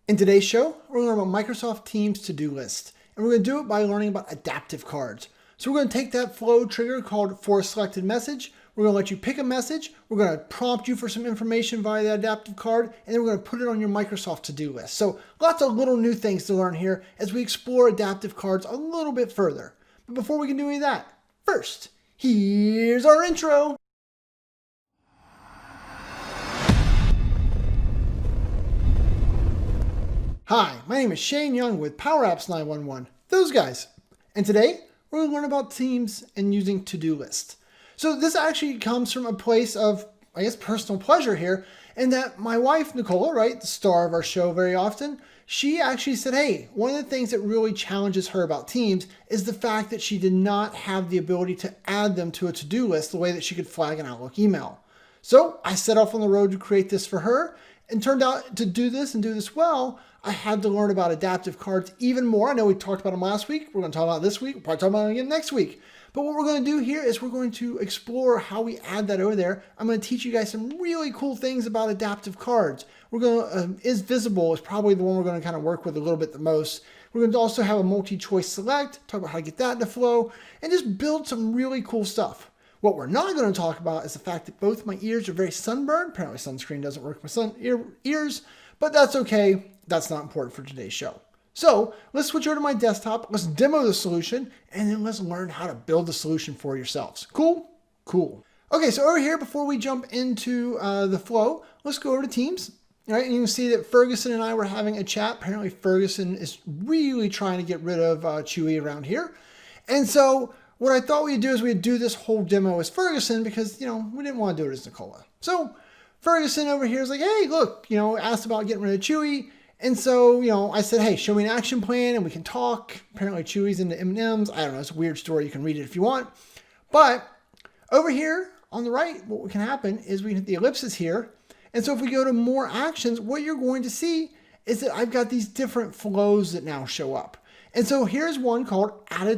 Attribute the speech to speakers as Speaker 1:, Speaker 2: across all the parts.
Speaker 1: In today's show, we're going to learn about Microsoft Teams to-do list, and we're going to do it by learning about adaptive cards. So we're going to take that flow trigger called for selected message. We're going to let you pick a message. We're going to prompt you for some information via the adaptive card, and then we're going to put it on your Microsoft to-do list. So lots of little new things to learn here as we explore adaptive cards a little bit further. But before we can do any of that, first, here's our intro. Hi, my name is Shane Young with Power Apps 911, those guys. And today, we're going to learn about Teams and using to-do lists. So this actually comes from a place of, I guess, personal pleasure here, in that my wife, Nicola, right, the star of our show very often, she actually said, hey, one of the things that really challenges her about Teams is the fact that she did not have the ability to add them to a to-do list the way that she could flag an Outlook email. So I set off on the road to create this for her, and turned out to do this well, I had to learn about adaptive cards even more. I know we talked about them last week. We're going to talk about it this week. We'll probably talk about it again next week. But what we're going to do here is we're going to explore how we add that over there. I'm going to teach you guys some really cool things about adaptive cards. We're going to, is visible is probably the one we're going to kind of work with a little bit the most. We're going to also have a multi-choice select, talk about how to get that into flow, and just build some really cool stuff. What we're not going to talk about is the fact that both my ears are very sunburned. Apparently sunscreen doesn't work with ears, but that's okay. That's not important for today's show. So let's switch over to my desktop. Let's demo the solution, and then let's learn how to build the solution for yourselves. Cool? Cool. Okay, so over here, before we jump into the flow, let's go over to Teams. All right, and you can see that Ferguson and I were having a chat. Apparently Ferguson is really trying to get rid of Chewy around here. And so what I thought we'd do is we'd do this whole demo as Ferguson because, we didn't want to do it as Nicola. So Ferguson over here is like, hey, look, asked about getting rid of Chewy. And so, I said, hey, show me an action plan and we can talk. Apparently Chewy's into M&Ms. I don't know. It's a weird story. You can read it if you want. But over here on the right, what can happen is we hit the ellipsis here. And so if we go to more actions, what you're going to see is that I've got these different flows that now show up. And so here's one called add a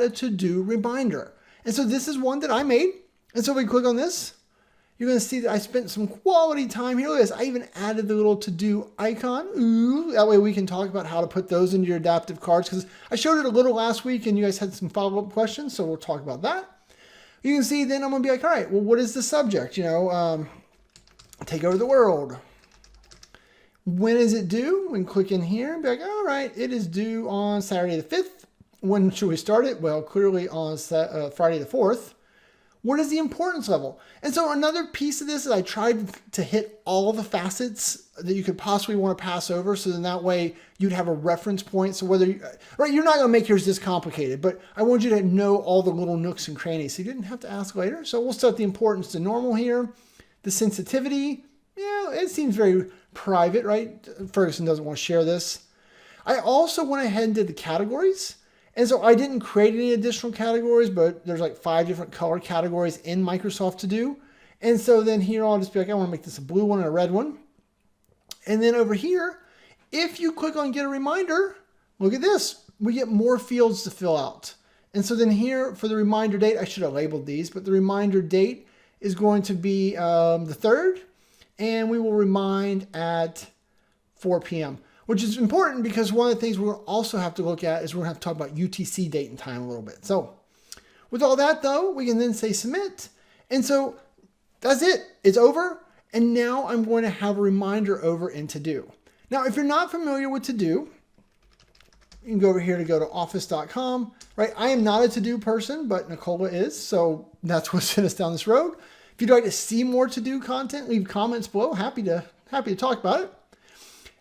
Speaker 1: to-do reminder. And so this is one that I made. And so if we click on this, you're going to see that I spent some quality time here. Look at this. I even added the little to-do icon. Ooh, that way we can talk about how to put those into your adaptive cards, because I showed it a little last week and you guys had some follow-up questions. So we'll talk about that. You can see then I'm going to be like, all right, well, what is the subject? Take over the world. When is it due? We can click in here and be like, all right, it is due on Saturday the 5th. When should we start it? Well, clearly on Friday the 4th. What is the importance level? And so another piece of this is I tried to hit all the facets that you could possibly want to pass over. So then that way you'd have a reference point. So whether, you're not going to make yours this complicated, but I want you to know all the little nooks and crannies so you didn't have to ask later. So we'll set the importance to normal here. The sensitivity, it seems very private, right? Ferguson doesn't want to share this. I also went ahead and did the categories. And so I didn't create any additional categories, but there's like 5 different color categories in Microsoft To Do. And so then here I'll just be like, I want to make this a blue one and a red one. And then over here, if you click on get a reminder, look at this. We get more fields to fill out. And so then here for the reminder date, I should have labeled these, but the reminder date is going to be the 3rd. And we will remind at 4 p.m., which is important because one of the things we're going to also have to look at is we're going to have to talk about UTC date and time a little bit. So with all that though, we can then say submit. And so that's it. It's over. And now I'm going to have a reminder over in To Do. Now, if you're not familiar with To Do, you can go over here to go to office.com, right? I am not a To Do person, but Nicola is. So that's what sent us down this road. If you'd like to see more To Do content, leave comments below. Happy to talk about it.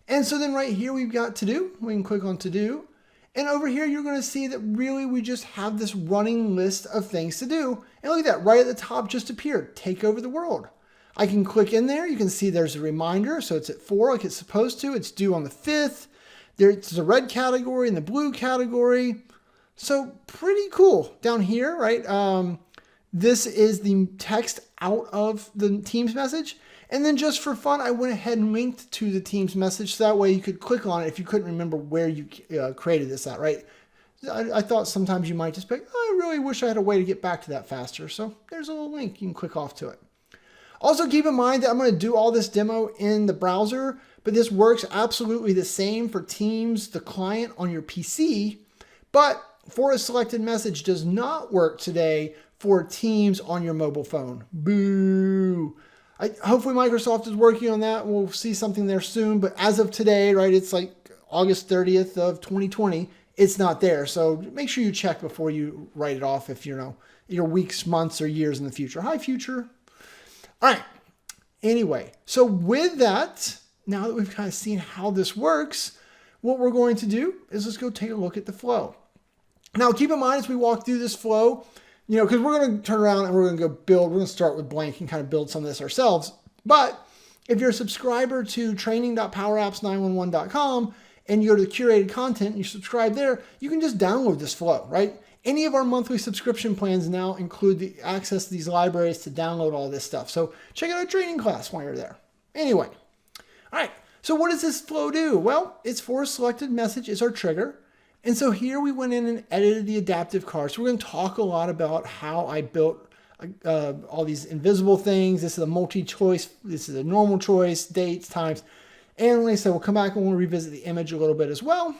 Speaker 1: And so then right here, we've got To Do. We can click on To Do. And over here, you're going to see that really we just have this running list of things to do. And look at that, right at the top just appeared, take over the world. I can click in there. You can see there's a reminder. So it's at 4 like it's supposed to. It's due on the 5th. There's a red category and the blue category. So pretty cool. Down here, right? This is the text out of the Teams message. And then just for fun, I went ahead and linked to the Teams message. So that way you could click on it if you couldn't remember where you created this at, right? I thought sometimes you might just be like, oh, I really wish I had a way to get back to that faster. So there's a little link. You can click off to it. Also keep in mind that I'm going to do all this demo in the browser, but but this works absolutely the same for Teams, the client on your PC, but for a selected message does not work today for Teams on your mobile phone. Boo! Hopefully Microsoft is working on that. We'll see something there soon, but as of today, right, it's like August 30th of 2020, it's not there. So make sure you check before you write it off if you're weeks, months, or years in the future. Hi, future. All right. Anyway, so with that, now that we've kind of seen how this works, what we're going to do is let's go take a look at the flow. Now, keep in mind as we walk through this flow, because we're going to turn around and we're going to go build. We're going to start with blank and kind of build some of this ourselves. But if you're a subscriber to training.powerapps911.com and you go to the curated content and you subscribe there, you can just download this flow, right? Any of our monthly subscription plans now include the access to these libraries to download all this stuff. So check out our training class while you're there. Anyway, all right. So what does this flow do? Well, it's for a selected message is our trigger. And so here we went in and edited the adaptive card. So we're going to talk a lot about how I built all these invisible things. This is a multi-choice. This is a normal choice, dates, times. And like I said, we'll come back and we'll revisit the image a little bit as well.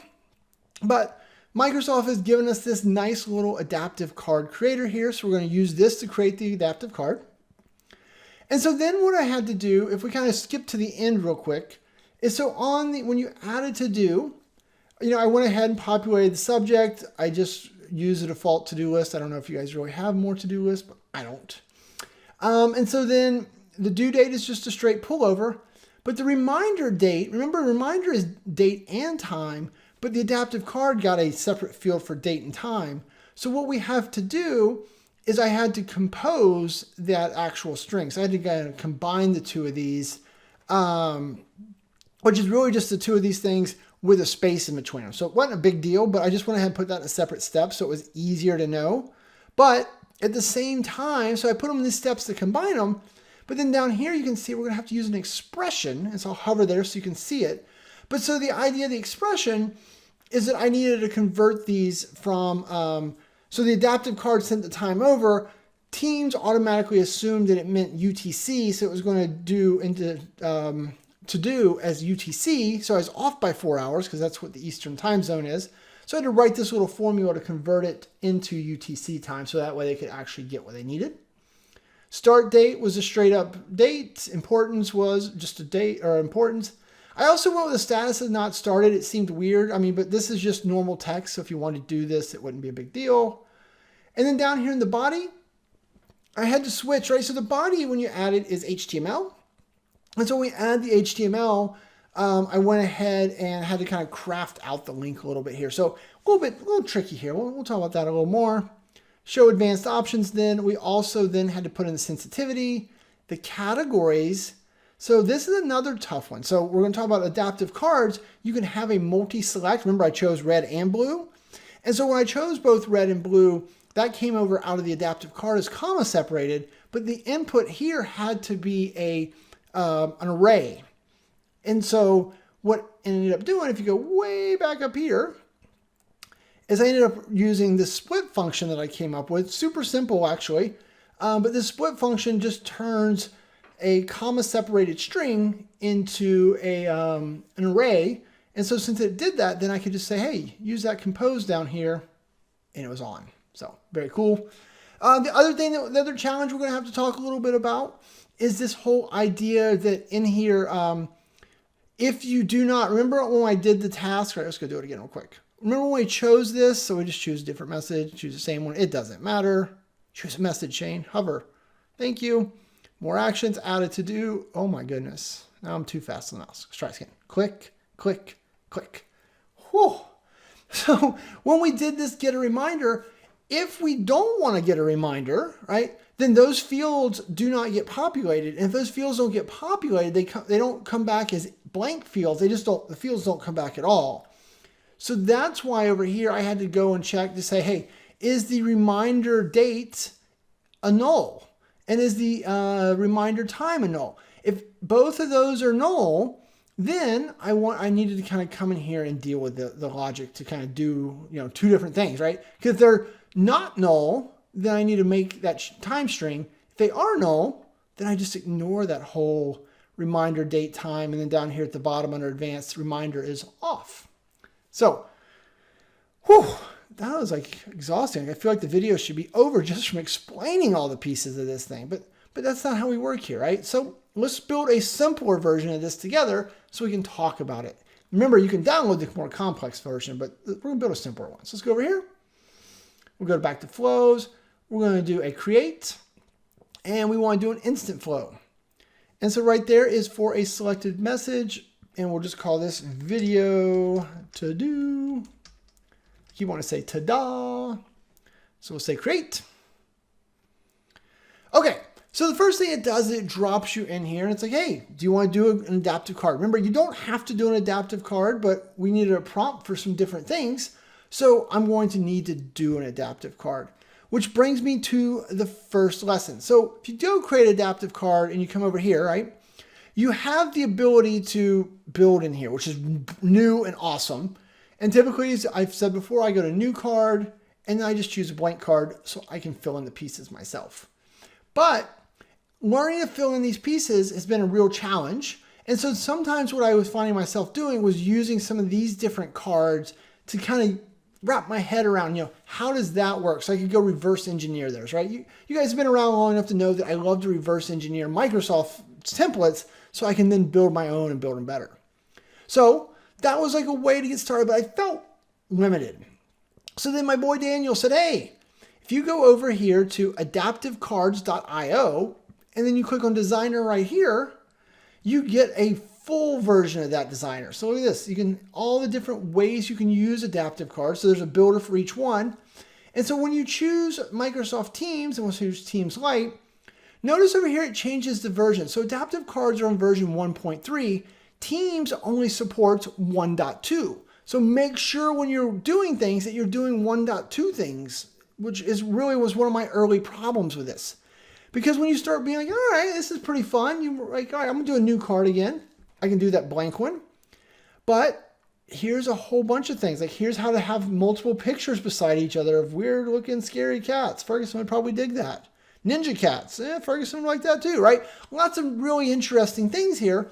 Speaker 1: But Microsoft has given us this nice little adaptive card creator here. So we're going to use this to create the adaptive card. And so then what I had to do, if we kind of skip to the end real quick, is so when you added to do, I went ahead and populated the subject. I just use a default to-do list. I don't know if you guys really have more to-do lists, but I don't. And so then the due date is just a straight pullover. But the reminder date, remember, reminder is date and time, but the adaptive card got a separate field for date and time. So what we have to do is I had to compose that actual string. So I had to kind of combine the two of these, which is really just the two of these things with a space in between them. So it wasn't a big deal, but I just went ahead and put that in a separate step so it was easier to know. But at the same time, so I put them in these steps to combine them. But then down here, you can see we're going to have to use an expression. And so I'll hover there so you can see it. But so the idea of the expression is that I needed to convert these from, so the adaptive card sent the time over. Teams automatically assumed that it meant UTC. So it was going to do into to do as UTC. So I was off by 4 hours because that's what the Eastern time zone is. So I had to write this little formula to convert it into UTC time so that way they could actually get what they needed. Start date was a straight up date. Importance was just a date or importance. I also went with the status as not started. It seemed weird. But this is just normal text. So if you wanted to do this, it wouldn't be a big deal. And then down here in the body, I had to switch, right? So the body, when you add it, is HTML. And so when we add the HTML, I went ahead and had to kind of craft out the link a little bit here. So a little tricky here. We'll talk about that a little more. Show advanced options. Then we also had to put in the sensitivity, the categories. So this is another tough one. So we're going to talk about adaptive cards. You can have a multi-select. Remember, I chose red and blue. And so when I chose both red and blue, that came over out of the adaptive card as comma separated. But the input here had to be an array. And so what I ended up doing, if you go way back up here, is I ended up using this split function that I came up with. Super simple, actually. But this split function just turns a comma separated string into an array. And so since it did that, then I could just say, hey, use that compose down here, and it was on. So very cool. The other challenge we're going to have to talk a little bit about is this whole idea that in here, if you do not, remember when I did the task, right, let's go do it again real quick. Remember when we chose this? So we just choose a different message, choose the same one. It doesn't matter. Choose a message, Shane. Hover. Thank you. More actions added to do. Oh my goodness. Now I'm too fast on the mouse. Let's try again. Click, click, click. Whew. So when we did this get a reminder, if we don't want to get a reminder, right, then those fields do not get populated. And if those fields don't get populated, they don't come back as blank fields. The fields don't come back at all. So that's why over here I had to go and check to say, hey, is the reminder date a null? And is the reminder time a null? If both of those are null, then I needed to kind of come in here and deal with the logic to kind of do two different things, right? Because if they're not null, then I need to make that time string. If they are null, then I just ignore that whole reminder, date, time, and then down here at the bottom under advanced, reminder is off. So, whew, that was like exhausting. I feel like the video should be over just from explaining all the pieces of this thing, but that's not how we work here, right? So let's build a simpler version of this together so we can talk about it. Remember, you can download the more complex version, but we're going to build a simpler one. So let's go over here. We'll go back to flows. We're going to do a create, and we want to do an instant flow. And so right there is for a selected message, and we'll just call this video to do. You want to say ta-da. So we'll say create. Okay. So the first thing it does is it drops you in here and it's like, hey, do you want to do an adaptive card? Remember, you don't have to do an adaptive card, but we needed a prompt for some different things. So I'm going to need to do an adaptive card, which brings me to the first lesson. So if you do create an adaptive card and you come over here, right, you have the ability to build in here, which is new and awesome. And typically, as I've said before, I go to new card and then I just choose a blank card so I can fill in the pieces myself. But learning to fill in these pieces has been a real challenge. And so sometimes what I was finding myself doing was using some of these different cards to kind of wrap my head around, how does that work? So I could go reverse engineer those, right? You guys have been around long enough to know that I love to reverse engineer Microsoft templates so I can then build my own and build them better. So that was like a way to get started, but I felt limited. So then my boy Daniel said, hey, if you go over here to adaptivecards.io, and then you click on designer right here, you get a full version of that designer. So look at this. You can, all the different ways you can use adaptive cards. So there's a builder for each one. And so when you choose Microsoft Teams, and we'll choose Teams Lite, notice over here it changes the version. So adaptive cards are on version 1.3. Teams only supports 1.2. So make sure when you're doing things that you're doing 1.2 things, which was one of my early problems with this. Because when you start being like, all right, this is pretty fun. You're like, all right, I'm going to do a new card again. I can do that blank one. But here's a whole bunch of things. Like here's how to have multiple pictures beside each other of weird looking scary cats. Ferguson would probably dig that. Ninja cats. Ferguson would like that too, right? Lots of really interesting things here.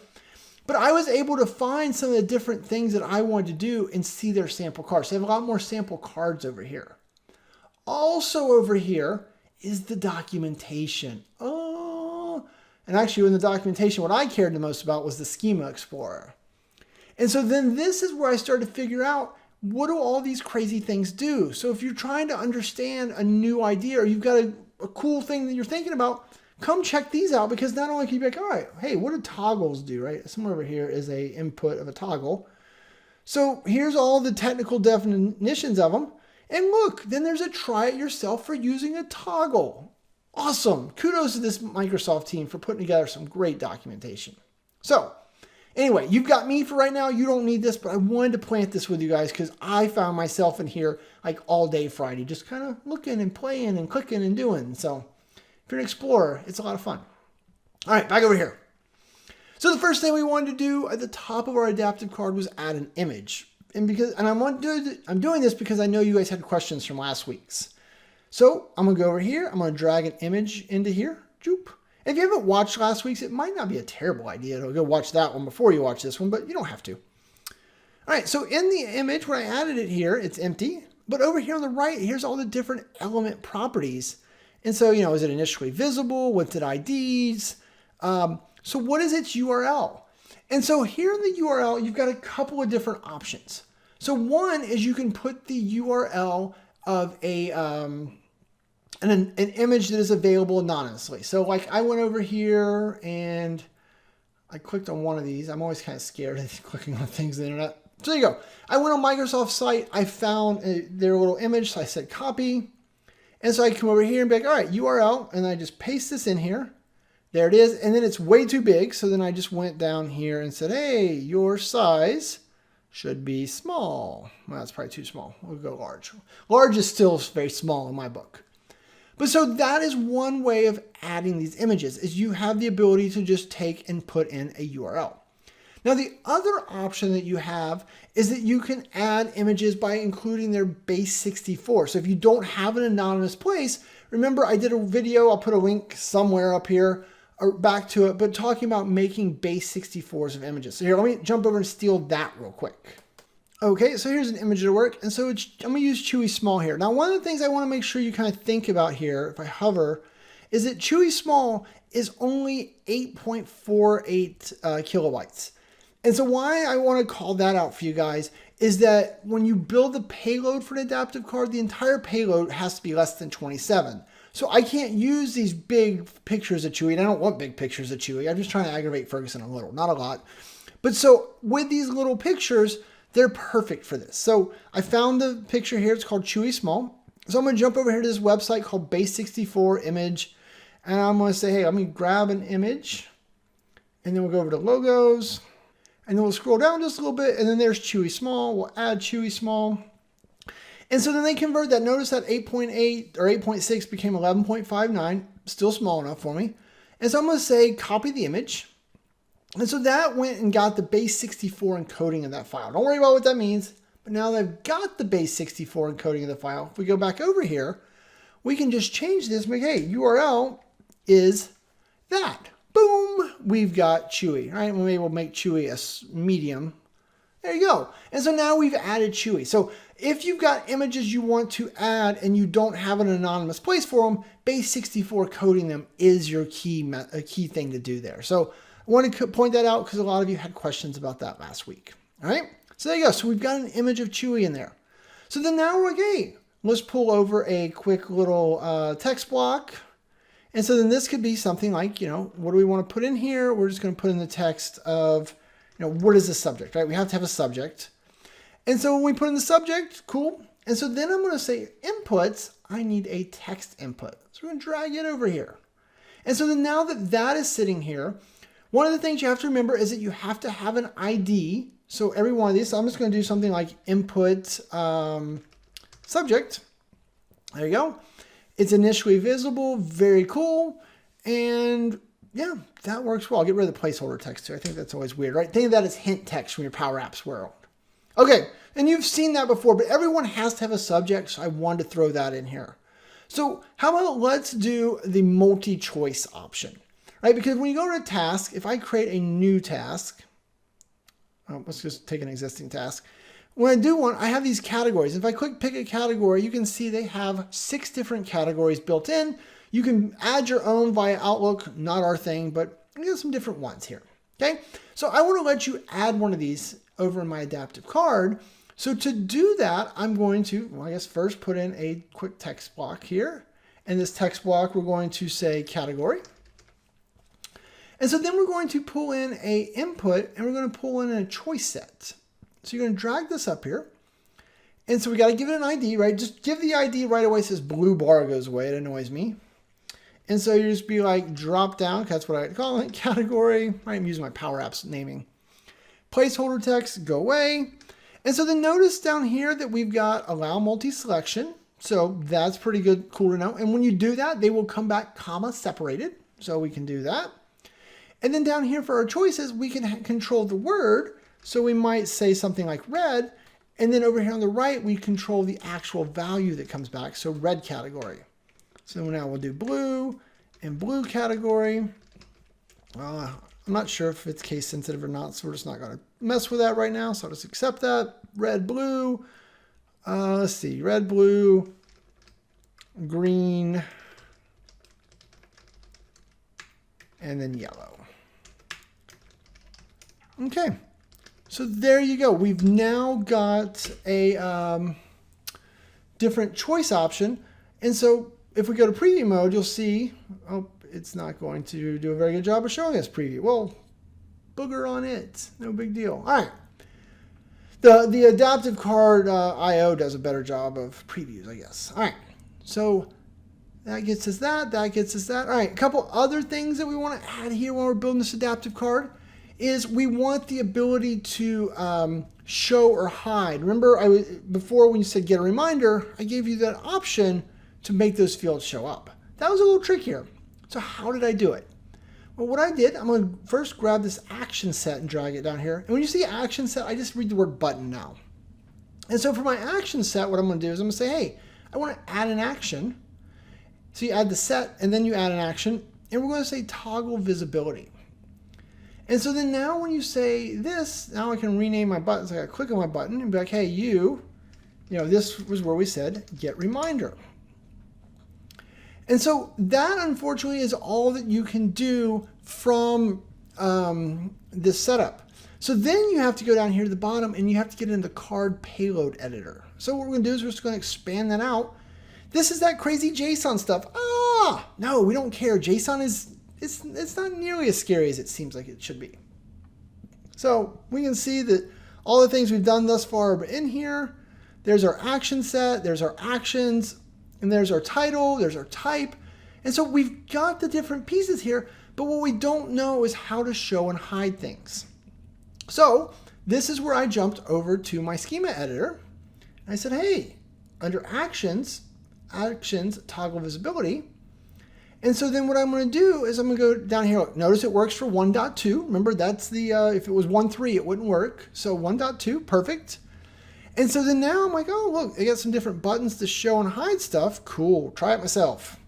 Speaker 1: But I was able to find some of the different things that I wanted to do and see their sample cards. So they have a lot more sample cards over here. Also over here is the documentation. Oh, and actually in the documentation, what I cared the most about was the Schema Explorer. And so then this is where I started to figure out, what do all these crazy things do? So if you're trying to understand a new idea or you've got a cool thing that you're thinking about, come check these out, because not only can you be like, all right, hey, what do toggles do, right? Somewhere over here is a input of a toggle. So here's all the technical definitions of them. And look, then there's a try it yourself for using a toggle. Awesome. Kudos to this Microsoft team for putting together some great documentation. So anyway, you've got me for right now. You don't need this, but I wanted to plant this with you guys because I found myself in here like all day Friday, just kind of looking and playing and clicking and doing. So if you're an explorer, it's a lot of fun. All right, back over here. So the first thing we wanted to do at the top of our adaptive card was add an image. And I'm doing this because I know you guys had questions from last week's. So I'm going to go over here. I'm going to drag an image into here. Joop. If you haven't watched last week's, it might not be a terrible idea to go watch that one before you watch this one, but you don't have to. All right, so in the image, when I added it here, it's empty. But over here on the right, here's all the different element properties. And so, is it initially visible? What's its IDs? So what is its URL? And so here in the URL, you've got a couple of different options. So one is you can put the URL of an image that is available anonymously. So like I went over here and I clicked on one of these. I'm always kind of scared of clicking on things on the internet. So there you go. I went on Microsoft's site. I found their little image. So I said copy. And so I come over here and be like, all right, URL. And I just paste this in here. There it is. And then it's way too big. So then I just went down here and said, hey, your size should be small. Well, that's probably too small. We'll go large. Large is still very small in my book. But so that is one way of adding these images, is you have the ability to just take and put in a URL. Now, the other option that you have is that you can add images by including their base 64. So if you don't have an anonymous place, remember I did a video, I'll put a link somewhere up here, back to it, but talking about making base 64s of images. So here, let me jump over and steal that real quick. Okay, so here's an image to work. And so I'm going to use Chewy Small here. Now, one of the things I want to make sure you kind of think about here, if I hover, is that Chewy Small is only 8.48 kilobytes. And so why I want to call that out for you guys is that when you build the payload for an adaptive card, the entire payload has to be less than 27. So I can't use these big pictures of Chewy, and I don't want big pictures of Chewy. I'm just trying to aggravate Ferguson a little, not a lot. But so with these little pictures, they're perfect for this. So I found the picture here. It's called Chewy Small. So I'm going to jump over here to this website called Base64 Image. And I'm going to say, hey, let me grab an image. And then we'll go over to logos. And then we'll scroll down just a little bit. And then there's Chewy Small. We'll add Chewy Small. And so then they convert that. Notice that 8.8 or 8.6 became 11.59. Still small enough for me. And so I'm going to say copy the image. And so that went and got the base 64 encoding of that file. Don't worry about what that means. But now that I've got the base 64 encoding of the file, if we go back over here, we can just change this and make, hey, URL is that. Boom, we've got Chewy. All right, maybe we'll make Chewy a medium. There you go. And so now we've added Chewy. So if you've got images you want to add and you don't have an anonymous place for them, base 64 coding them is your key thing to do there. So I want to point that out because a lot of you had questions about that last week. All right, so there you go. So we've got an image of Chewy in there. So then now we're like, hey, let's pull over a quick little text block. And so then this could be something like, what do we want to put in here? We're just going to put in the text of, what is the subject, right? We have to have a subject. And so when we put in the subject, cool. And so then I'm going to say inputs, I need a text input. So we're going to drag it over here. And so then now that that is sitting here, one of the things you have to remember is that you have to have an ID. So every one of these, so I'm just going to do something like input subject. There you go. It's initially visible. Very cool. And yeah, that works well. I'll get rid of the placeholder text here. I think that's always weird, right? Think of that as hint text from your Power Apps world. Okay, and you've seen that before, but everyone has to have a subject, so I wanted to throw that in here. So how about let's do the multi-choice option, right? Because when you go to a task, if I create a new task, let's just take an existing task. When I do one, I have these categories. If I click pick a category, you can see they have 6 different categories built in. You can add your own via Outlook, not our thing, but we got some different ones here. Okay, so I want to let you add one of these over in my adaptive card. So to do that, I'm going to, well, I guess first put in a quick text block here. And this text block, we're going to say category. And so then we're going to pull in a input and we're going to pull in a choice set. So you're going to drag this up here. And so we got to give it an ID, right? Just give the ID right away. It says blue bar goes away. It annoys me. And so you just be like drop down, that's what I call it, category. I'm using my Power Apps naming. Placeholder text, go away. And so then notice down here that we've got allow multi-selection. So that's pretty good, cool to know. And when you do that, they will come back comma separated. So we can do that. And then down here for our choices, we can control the word. So we might say something like red. And then over here on the right, we control the actual value that comes back. So red category. So now we'll do blue and blue category. I'm not sure if it's case sensitive or not, so we're just not going to mess with that right now. So I'll just accept that. Red, blue. Let's see. Red, blue, green, and then yellow. Okay. So there you go. We've now got a different choice option. And so if we go to preview mode, you'll see, oh, it's not going to do a very good job of showing us preview. Well, booger on it. No big deal. All right. The adaptive card IO does a better job of previews, I guess. All right. So that gets us that. That gets us that. All right. A couple other things that we want to add here when we're building this adaptive card is we want the ability to show or hide. Remember, before when you said get a reminder, I gave you that option to make those fields show up. That was a little trickier. So how did I do it? Well, what I did, I'm going to first grab this action set and drag it down here. And when you see action set, I just read the word button now. And so for my action set, what I'm going to do is I'm going to say, hey, I want to add an action. So you add the set and then you add an action. and we're going to say toggle visibility. And so then now when you say this, now I can rename my button. So I got to click on my button and be like, hey, you know, this was where we said get reminder. And so that unfortunately is all that you can do from this setup. So then you have to go down here to the bottom and you have to get into the card payload editor. So what we're going to do is we're just going to expand that out. This is that crazy JSON stuff. No, we don't care. JSON is, it's not nearly as scary as it seems like it should be. So we can see that all the things we've done thus far are in here. There's our action set, there's our actions, and there's our title, there's our type. And so we've got the different pieces here, but what we don't know is how to show and hide things. So this is where I jumped over to my schema editor. And I said, hey, under actions, toggle visibility. And so then what I'm going to do is I'm going to go down here. Look, notice it works for 1.2. Remember, that's the, if it was 1.3, it wouldn't work. So 1.2, perfect. And so then now I'm like, oh, look, I got some different buttons to show and hide stuff. Cool, try it myself.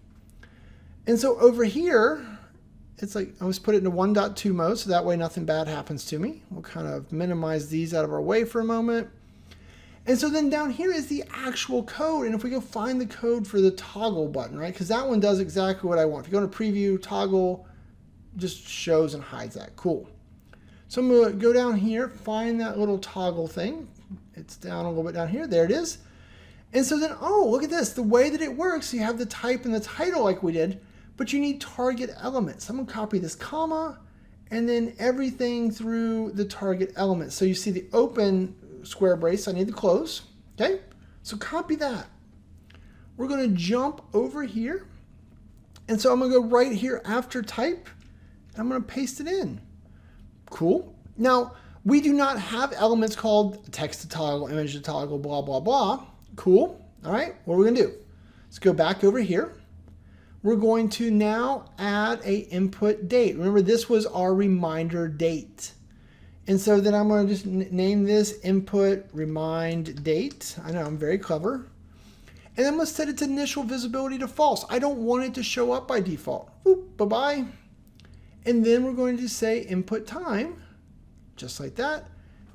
Speaker 1: And so over here, it's like, I just put it into 1.2 mode, so that way nothing bad happens to me. We'll kind of minimize these out of our way for a moment. And so then down here is the actual code. And if we go find the code for the toggle button, right? Because that one does exactly what I want. If you go to preview, toggle just shows and hides that. Cool. So I'm going to go down here, find that little toggle thing. It's down a little bit down here. There it is. And so then, oh, look at this. The way that it works, you have the type and the title like we did, but you need target elements. I'm going to copy this comma and then everything through the target element. So you see the open square brace, I need to close. Okay, so copy that. We're going to jump over here. And so I'm going to go right here after type. I'm going to paste it in. Cool. Now, we do not have elements called text to toggle, image to toggle, blah, blah, blah. Cool. All right, what are we going to do? Let's go back over here. We're going to now add a input date. Remember, this was our reminder date. And so then I'm going to just name this input remind date. I know I'm very clever. And I'm going to set its initial visibility to false. I don't want it to show up by default. Oop, bye-bye. And then we're going to say input time, just like that.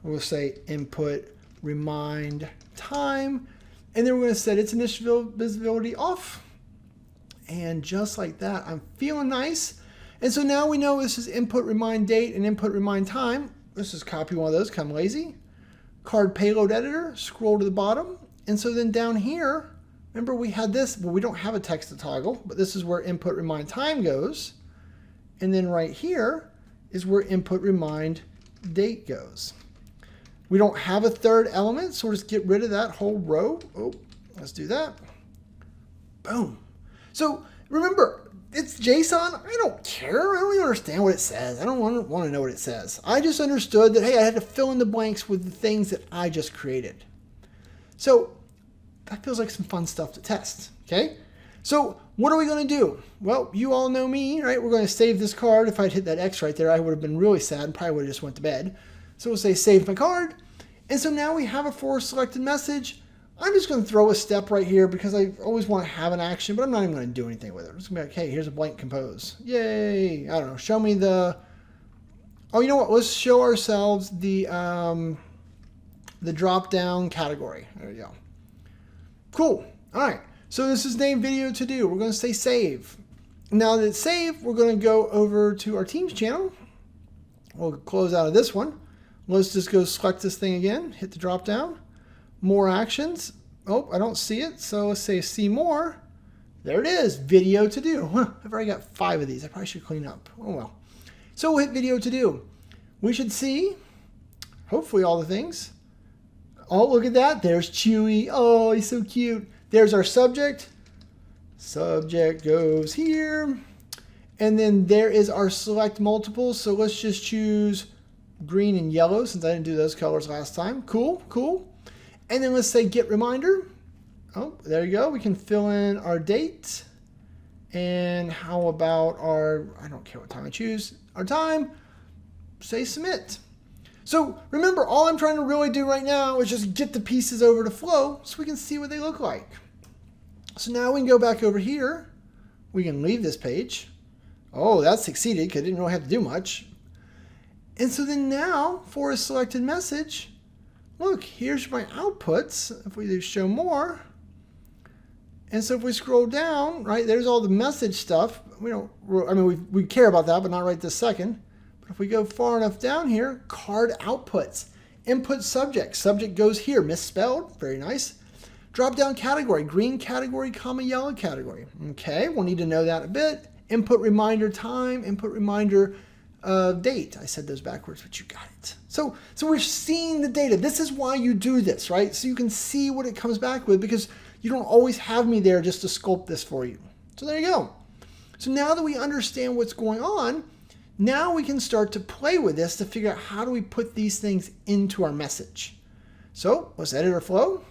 Speaker 1: We'll say input remind time. And then we're going to set its initial visibility off. And just like that, I'm feeling nice. And so now we know this is input remind date and input remind time. Let's just copy one of those, come lazy. Card payload editor, scroll to the bottom. And so then down here, remember we had this, well, we don't have a text to toggle, but this is where input remind time goes. And then right here is where input remind date goes. We don't have a third element, so we'll just get rid of that whole row. Oh, let's do that. Boom. So remember, it's JSON. I don't care. I don't even understand what it says. I don't want to know what it says. I just understood that, hey, I had to fill in the blanks with the things that I just created. So that feels like some fun stuff to test, okay? So what are we going to do? Well, you all know me, right? We're going to save this card. If I'd hit that X right there, I would have been really sad and probably would have just went to bed. So we'll say save my card. And so now we have a for selected message. I'm just going to throw a step right here because I always want to have an action, but I'm not even going to do anything with it. I'm just going to be like, hey, here's a blank compose. Yay. I don't know. Show me the, oh, you know what? Let's show ourselves the drop down category. There we go. Cool. All right. So this is named video to do. We're going to say save. Now that it's saved, we're going to go over to our Teams channel. We'll close out of this one. Let's just go select this thing again. Hit the drop down. More actions. Oh, I don't see it. So let's say see more. There it is. Video to do. I've already got 5 of these. I probably should clean up. Oh well. So we'll hit video to do. We should see, hopefully, all the things. Oh, look at that. There's Chewy. Oh, he's so cute. There's our subject. Subject goes here. And then there is our select multiples. So let's just choose green and yellow since I didn't do those colors last time. Cool, cool. And then let's say get reminder. Oh, there you go. We can fill in our date. And how about our, I don't care what time I choose, our time. Say submit. So remember, all I'm trying to really do right now is just get the pieces over to Flow so we can see what they look like. So now we can go back over here. We can leave this page. Oh, that succeeded because I didn't really have to do much. And so then now for a selected message, look, here's my outputs. If we do show more, and so if we scroll down, right, there's all the message stuff. We care about that, but not right this second. But if we go far enough down here, card outputs, input subject. Subject goes here, misspelled, very nice. Drop down category, green category, comma, yellow category. Okay, we'll need to know that a bit. Input reminder time, input reminder date. I said those backwards, but you got it. So we're seeing the data. This is why you do this, right? So you can see what it comes back with, because you don't always have me there just to sculpt this for you. So there you go. So now that we understand what's going on, now we can start to play with this to figure out how do we put these things into our message. So let's edit our flow.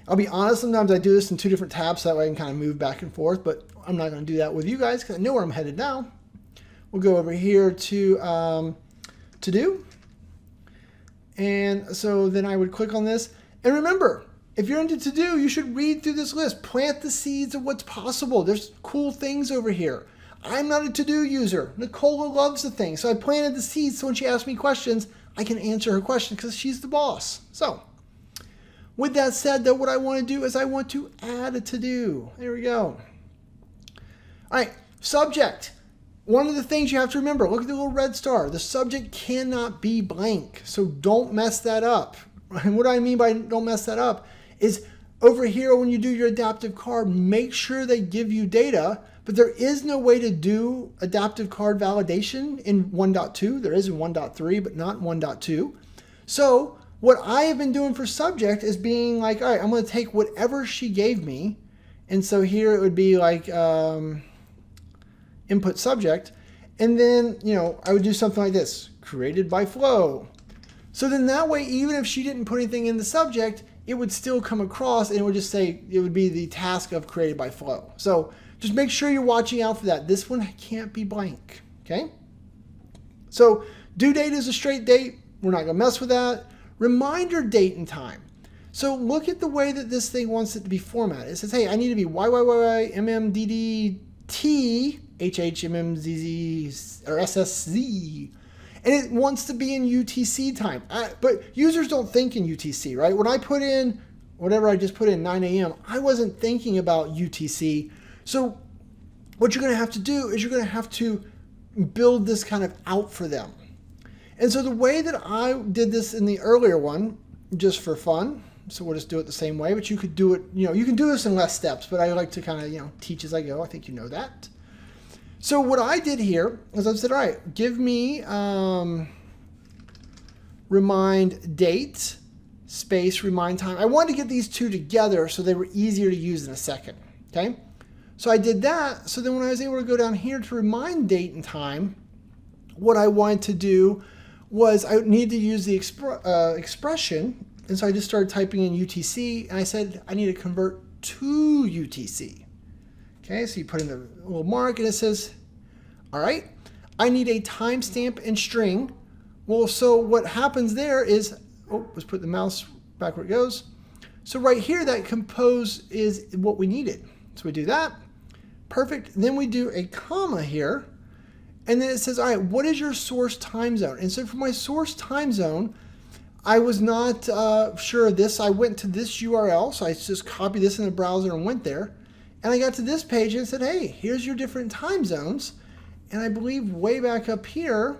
Speaker 1: I'll be honest, sometimes I do this in two different tabs so that way I can kind of move back and forth, but I'm not going to do that with you guys because I know where I'm headed now. We'll go over here to do. And so then I would click on this. And remember, if you're into to do, you should read through this list. Plant the seeds of what's possible. There's cool things over here. I'm not a to-do user. Nicola loves the thing. So I planted the seeds so when she asks me questions, I can answer her question because she's the boss. So with that said, though, what I want to do is I want to add a to-do. There we go. All right, subject. One of the things you have to remember, look at the little red star. The subject cannot be blank, so don't mess that up. And what I mean by don't mess that up is over here when you do your adaptive card, make sure they give you data, but there is no way to do adaptive card validation in 1.2. There is in 1.3, but not in 1.2. So what I have been doing for subject is being like, all right, I'm going to take whatever she gave me. And so here it would be like input subject. And then, I would do something like this, created by Flow. So then that way, even if she didn't put anything in the subject, it would still come across and it would just say, it would be the task of created by Flow. So just make sure you're watching out for that. This one can't be blank, okay? So due date is a straight date. We're not gonna mess with that. Reminder date and time. So look at the way that this thing wants it to be formatted. It says, hey, I need to be YYYYMMDDT HHMMZZ or SSZ. And it wants to be in UTC time. But users don't think in UTC, right? When I put in whatever I just put in 9 a.m., I wasn't thinking about UTC. So what you're going to have to do is you're going to have to build this kind of out for them. And so the way that I did this in the earlier one, just for fun, so we'll just do it the same way, but you could do it, you can do this in less steps, but I like to kind of, teach as I go. I think you know that. So what I did here is I said, all right, give me remind date, space, remind time. I wanted to get these two together so they were easier to use in a second, okay? So I did that. So then when I was able to go down here to remind date and time, what I wanted to do was I need to use the expression. And so I just started typing in UTC and I said, I need to convert to UTC. Okay, so you put in a little mark and it says, all right, I need a timestamp and string. Well, so what happens there is, let's put the mouse back where it goes. So right here, that compose is what we needed. So we do that, perfect. Then we do a comma here. And then it says, all right, what is your source time zone? And so for my source time zone, I was not sure of this. I went to this URL. So I just copied this in the browser and went there. And I got to this page and said, hey, here's your different time zones. And I believe way back up here,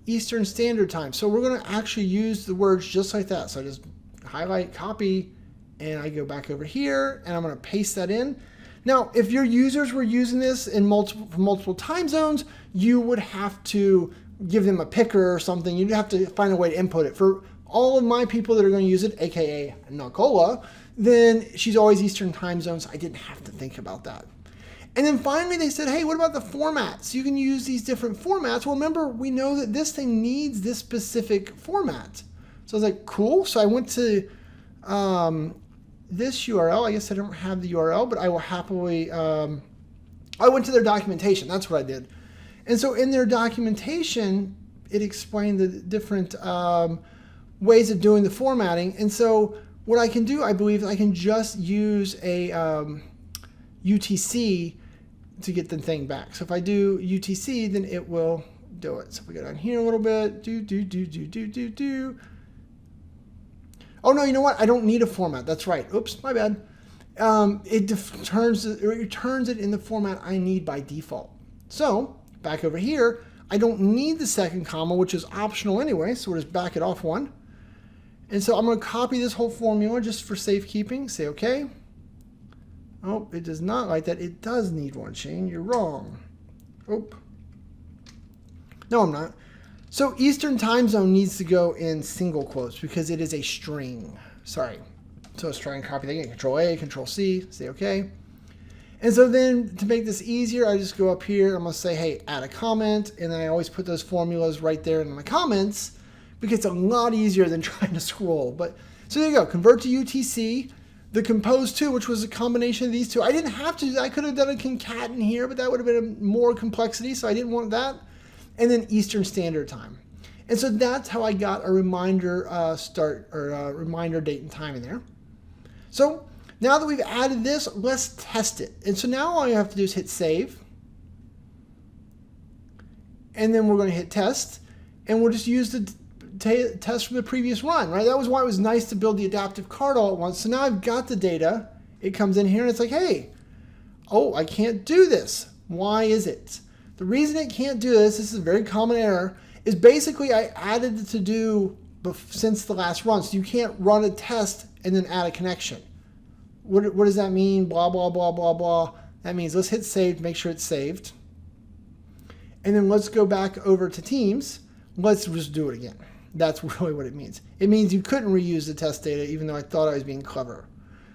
Speaker 1: Eastern Standard Time. So we're going to actually use the words just like that. So I just highlight, copy, and I go back over here, and I'm going to paste that in. Now, if your users were using this in multiple time zones, you would have to give them a picker or something. You'd have to find a way to input it. For all of my people that are going to use it, aka Nicola, then she's always Eastern time zones. I didn't have to think about that. And then finally they said, hey, what about the formats? You can use these different formats. Well, remember, we know that this thing needs this specific format. So I was like, cool. So I went to this URL. I guess I don't have the URL, but I will happily, I went to their documentation. That's what I did. And so in their documentation, it explained the different ways of doing the formatting. And so what I can do, I believe I can just use a UTC to get the thing back. So if I do UTC, then it will do it. So if we go down here a little bit, Oh no, you know what? I don't need a format. That's right. Oops, my bad. It returns it in the format I need by default. So back over here, I don't need the second comma, which is optional anyway. So we'll just back it off one. And so I'm going to copy this whole formula just for safekeeping. Say OK. Oh, it does not like that. It does need one, Shane. You're wrong. Oh. No, I'm not. So Eastern time zone needs to go in single quotes because it is a string. Sorry. So let's try and copy that again. Control A, Control C, say OK. And so then to make this easier, I just go up here. I'm going to say, hey, add a comment. And then I always put those formulas right there in my comments because it's a lot easier than trying to scroll. But so there you go. Convert to UTC. The compose to, which was a combination of these two. I didn't have to. I could have done a concat here, but that would have been more complexity. So I didn't want that. And then Eastern Standard Time. And so that's how I got a reminder reminder date and time in there. So now that we've added this, let's test it. And so now all you have to do is hit save. And then we're going to hit test. And we'll just use the test from the previous run, right? That was why it was nice to build the adaptive card all at once. So now I've got the data. It comes in here and it's like, hey, oh, I can't do this. Why is it? The reason it can't do this is a very common error, is basically I added the to-do since the last run. So you can't run a test and then add a connection. What does that mean? Blah, blah, blah, blah, blah. That means let's hit save, make sure it's saved. And then let's go back over to Teams. Let's just do it again. That's really what it means. It means you couldn't reuse the test data even though I thought I was being clever.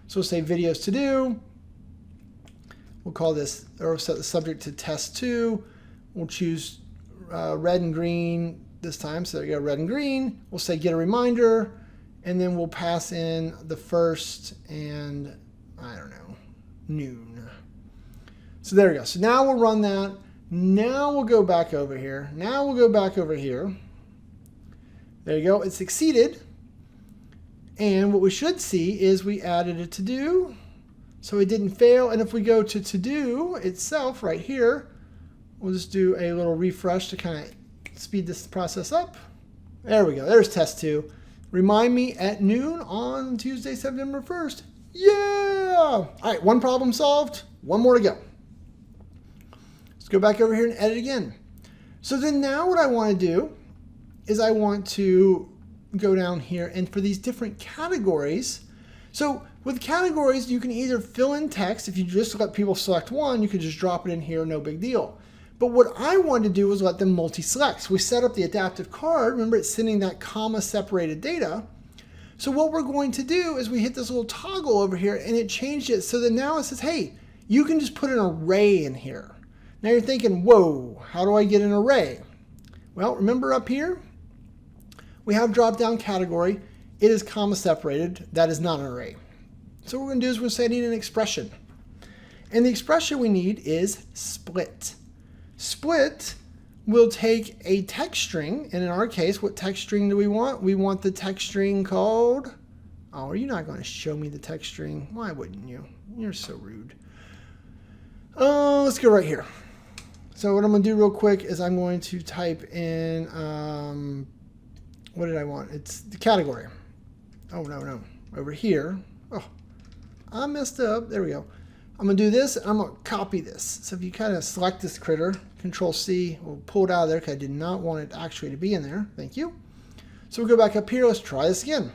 Speaker 1: So we'll say videos to do. We'll call this, or set the subject to test 2. We'll choose red and green this time. So there you go, red and green. We'll say get a reminder. And then we'll pass in the first and, I don't know, noon. So there we go. So now we'll run that. Now we'll go back over here. Now we'll go back over here. There you go. It succeeded. And what we should see is we added a to-do. So it didn't fail. And if we go to to-do itself right here, we'll just do a little refresh to kind of speed this process up. There we go. There's test 2. Remind me at noon on Tuesday, September 1st. Yeah! All right, one problem solved. One more to go. Let's go back over here and edit again. So then now what I want to do is I want to go down here and for these different categories. So with categories, you can either fill in text. If you just let people select one, you can just drop it in here, no big deal. But what I wanted to do was let them multi-select. So we set up the adaptive card. Remember, it's sending that comma separated data. So what we're going to do is we hit this little toggle over here and it changed it so that now it says, hey, you can just put an array in here. Now you're thinking, whoa, how do I get an array? Well, remember up here, we have drop-down category. It is comma separated. That is not an array. So what we're going to do is we're going to say I need an expression. And the expression we need is split. Split will take a text string, and in our case, what text string do we want? We want the text string called, oh, are you not going to show me the text string? Why wouldn't you? You're so rude. Let's go right here. So what I'm going to do real quick is I'm going to type in, what did I want? It's the category. Oh, no. Over here. Oh, I messed up. There we go. I'm going to do this, and I'm going to copy this. So if you kind of select this critter, Control C, we'll pull it out of there because I did not want it actually to be in there. Thank you. So we'll go back up here. Let's try this again.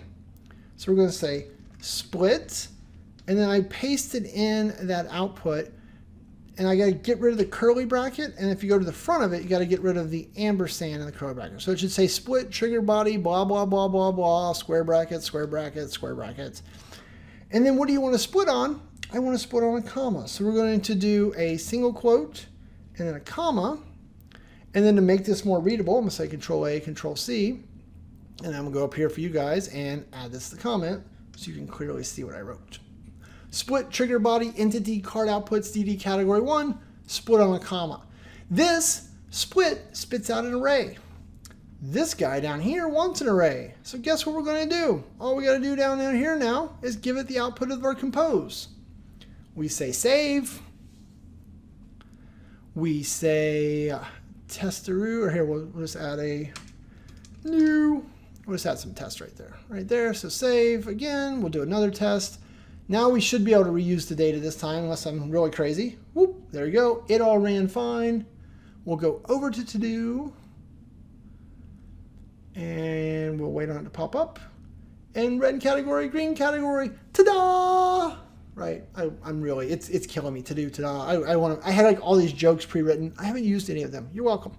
Speaker 1: So we're going to say split, and then I pasted in that output, and I got to get rid of the curly bracket, and if you go to the front of it, you got to get rid of the ampersand in the curly bracket. So it should say split trigger body, blah, blah, blah, blah, blah, square brackets, square brackets, square brackets. And then what do you want to split on? I want to split on a comma. So we're going to do a single quote and then a comma. And then to make this more readable, I'm going to say Control A, Control C. And I'm going to go up here for you guys and add this to the comment so you can clearly see what I wrote. Split trigger body entity card outputs DD category 1, split on a comma. This split spits out an array. This guy down here wants an array. So guess what we're going to do? All we got to do down here now is give it the output of our compose. We say save. we say testeroo, or here, we'll just add a new, we'll just add some tests right there. So save again, we'll do another test. Now we should be able to reuse the data this time, unless I'm really crazy. Whoop, there you go. It all ran fine. We'll go over to to-do, and we'll wait on it to pop up. And red category, green category, ta-da! Right, I'm really, it's killing me to do ta-da. I had like all these jokes pre-written. I haven't used any of them. You're welcome.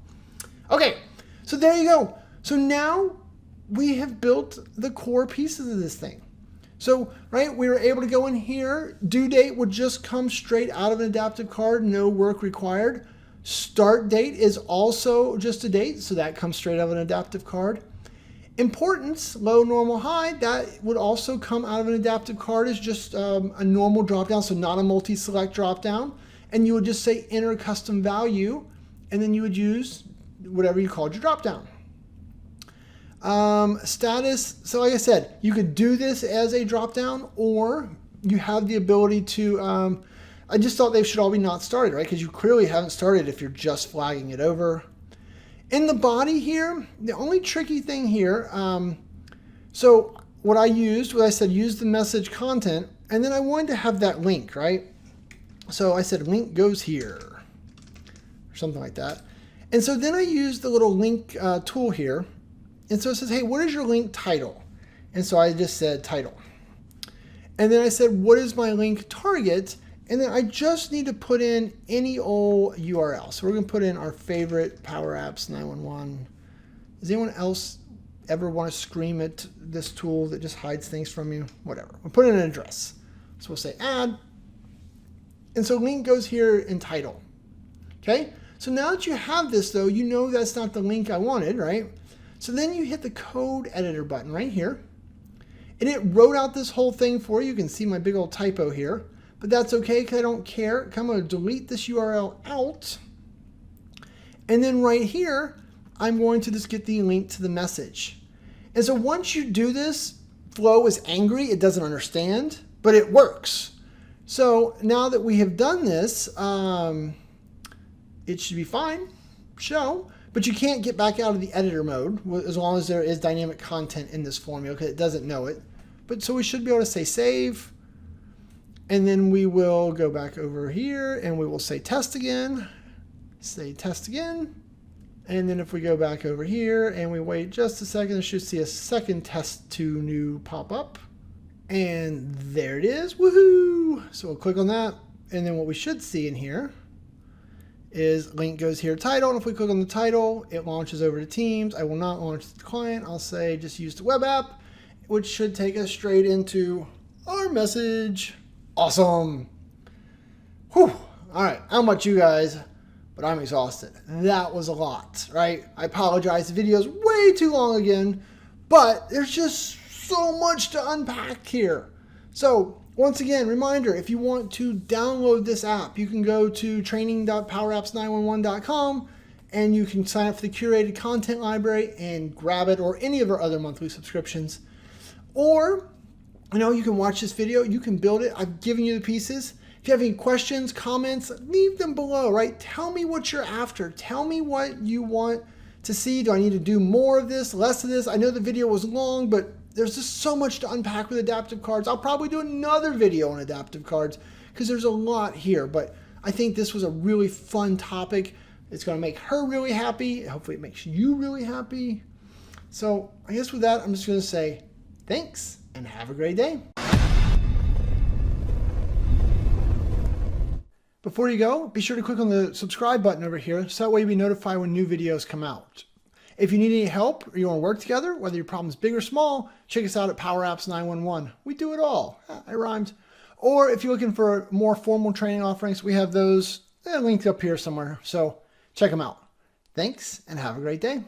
Speaker 1: Okay, so there you go. So now we have built the core pieces of this thing. So, right, we were able to go in here. Due date would just come straight out of an adaptive card, no work required. Start date is also just a date, so that comes straight out of an adaptive card. Importance, low, normal, high, that would also come out of an adaptive card as just a normal dropdown, so not a multi-select dropdown. And you would just say enter custom value, and then you would use whatever you called your dropdown. Status, so like I said, you could do this as a dropdown, or you have the ability to, I just thought they should all be not started, right? Because you clearly haven't started if you're just flagging it over. In the body here, the only tricky thing here, so what I said, use the message content, and then I wanted to have that link, right? So I said link goes here, or something like that. And so then I used the little link tool here. And so it says, hey, what is your link title? And so I just said title. And then I said, what is my link target? And then I just need to put in any old URL. So we're going to put in our favorite Power Apps 911. Does anyone else ever want to scream at this tool that just hides things from you? Whatever. We'll put in an address. So we'll say add. And so link goes here in title. Okay. So now that you have this, though, you know that's not the link I wanted, right? So then you hit the code editor button right here. And it wrote out this whole thing for you. You can see my big old typo here. But that's okay because I don't care. I'm going to delete this URL out. And then right here, I'm going to just get the link to the message. And so once you do this, Flow is angry. It doesn't understand, but it works. So now that we have done this, it should be fine. Show. But you can't get back out of the editor mode as long as there is dynamic content in this formula because it doesn't know it. But so we should be able to say save. And then we will go back over here and we will say test again. Say test again. And then if we go back over here and we wait just a second, you should see a second test to new pop up. And there it is. Woohoo! So we'll click on that. And then what we should see in here is link goes here title. And if we click on the title, it launches over to Teams. I will not launch the client. I'll say just use the web app, which should take us straight into our message. Awesome. Whew. All right. How about you guys? But I'm exhausted. That was a lot, right? I apologize. The video is way too long again, but there's just so much to unpack here. So once again, reminder, if you want to download this app, you can go to training.powerapps911.com and you can sign up for the curated content library and grab it, or any of our other monthly subscriptions. Or, you can watch this video, you can build it. I've given you the pieces. If you have any questions, comments, leave them below, right? Tell me what you're after. Tell me what you want to see. Do I need to do more of this, less of this? I know the video was long, but there's just so much to unpack with adaptive cards. I'll probably do another video on adaptive cards because there's a lot here, but I think this was a really fun topic. It's going to make her really happy. Hopefully it makes you really happy. So I guess with that, I'm just going to say thanks and have a great day. Before you go, be sure to click on the subscribe button over here so that way you'll be notified when new videos come out. If you need any help or you want to work together, whether your problem is big or small, check us out at Power Apps 911. We do it all. I rhymed. Or if you're looking for more formal training offerings, we have those linked up here somewhere. So check them out. Thanks and have a great day.